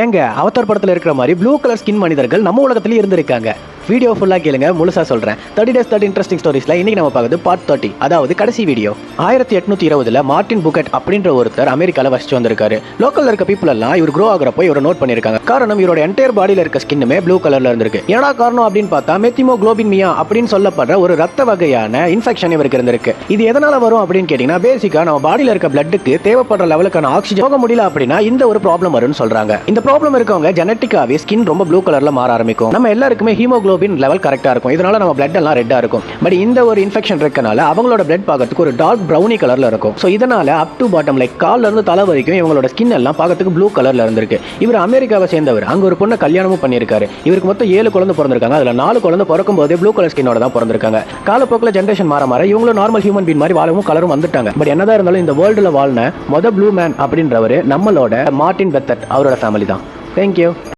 ஏங்க அவதார் படத்துல இருக்கிற மாதிரி ப்ளூ கலர் ஸ்கின் மனிதர்கள் நம்ம உலகத்திலேயே இருந்திருக்காங்க. வீடியோ ஃபுல்லா கேளுங்க, முழுசா சொல்றேன். 30 days 30 இன்ட்ரெஸ்டிங் ஸ்டோரிஸ்ல இன்னைக்கு நம்ம பார்க்குறது பார்ட் 30, அதாவது கடைசி வீடியோ. 1820 மார்டின் புக்கெட் அப்படின்ற ஒருத்தர் அமெரிக்கால வசிச்சு வந்திருக்காரு. லோக்கல்ல இருக்க பீப்புள் எல்லாம் இவர் க்ரோ ஆகிறப்போ இவரை நோட் பண்ணிருக்காங்க. காரணம் இவரோட என்டையர் பாடியில இருக்க ஸ்கின்னுமே ப்ளூ கலர்ல இருந்திருக்கு. ஏன்னா காரணம் அப்படின்னு பார்த்தா மெத்திமோகுளோபின்மியா அப்படின்னு சொல்லப்படுற ஒரு ரத்த வகையான இன்ஃபெக்ஷன் இவருக்கு இருந்திருக்கு. இது எதனால வரும் அப்படின்னு கேட்டீங்கன்னா, பேசிக்கா நம்ம பாடியில இருக்க பிளட்டுக்கு தேவைப்படுற லெவலுக்கான ஆக்சிஜன் போக முடியல அப்படின்னா இந்த ஒரு ப்ராப்ளம் வரும்னு சொல்றாங்க. இந்த ப்ராப்ளம் இருக்கவங்க ஜெனட்டிக்காவே ஸ்கின் ரொம்ப ப்ளூ கலர்ல மாற ஆரம்பிக்கும். நம்ம எல்லாருக்குமே ஹீமோகுளோபின் லெவல் கரெக்டா இருக்கும். இதனால நம்ம பிளட் எல்லாம் ரெட்டா இருக்கும். பட் இந்த ஒரு இன்ஃபெக்ஷன் இருக்கனால அவங்களோட பிளட் பார்க்கிறதுக்கு ஒரு டார்க் பிரவுனி கலர்ல இருக்கும். சோ இதனால அப் டு பாட்டம் லைக் கால்ல இருந்து தலை வரைக்கும் இவங்களோட ஸ்கின் எல்லாம் பார்க்கிறதுக்கு ப்ளூ கலர்ல இருந்திருக்கு. இவர் அமெரிக்காவை சேர்ந்தவர். அங்க ஒரு பொண்ணை கல்யாணமும் பண்ணிருக்காரு. இவருக்கு மொத்தம் 7 குழந்தை பிறந்திருக்காங்க. அதுல 4 குழந்தை பிறக்கும் போதே ப்ளூ கலர் ஸ்கின்னோட தான் பிறந்திருக்காங்க. காலப்போக்கில் ஜெனரேஷன் மாற மாற இவங்களும் நார்மல் ஹியூமன் பீன் மாதிரி வாழவும் கலரும் வந்துட்டாங்க. பட் என்னதான் இருந்தாலும் இந்த வேர்ல்டுல வாழ்ன ப்ளூ மேன் அப்படின்றவர் நம்மளோட மார்டின் பெத்தட் அவரோட ஃபேமிலி தான். தேங்க்யூ.